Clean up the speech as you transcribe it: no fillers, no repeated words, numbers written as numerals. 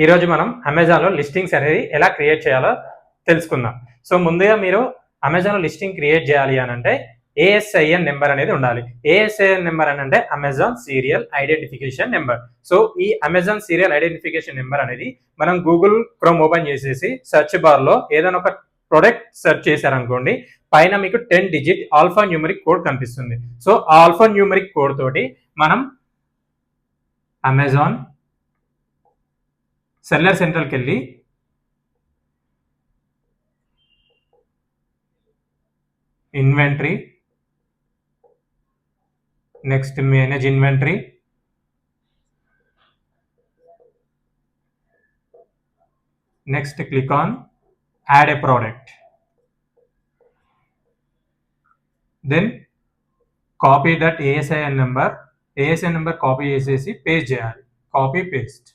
ఈరోజు మనం అమెజాన్లో లిస్టింగ్స్ అనేది ఎలా క్రియేట్ చేయాలో తెలుసుకుందాం. సో ముందుగా మీరు అమెజాన్లో లిస్టింగ్ క్రియేట్ చేయాలి అని అంటే ఏఎస్ఐఎన్ నెంబర్ అనేది ఉండాలి. ఏఎస్ఐఎన్ నెంబర్ అని అంటే Amazon serial identification number. So ఈ అమెజాన్ సీరియల్ ఐడెంటిఫికేషన్ నెంబర్ అనేది మనం గూగుల్ క్రోమ్ ఓపెన్ చేసేసి సెర్చ్ బార్లో ఏదైనా ఒక ప్రొడక్ట్ సెర్చ్ చేశారనుకోండి, పైన మీకు 10 డిజిట్ ఆల్ఫా న్యూమరిక్ కోడ్ కనిపిస్తుంది. సో ఆ ఆల్ఫా న్యూమరిక్ కోడ్ తోటి మనం అమెజాన్ సెల్లర్ సెంట్రల్కి వెళ్ళి inventory, next manage inventory, next click on add a product, then copy that ASIN number copy చేసేసి పేస్ట్ చేయాలి. Copy paste.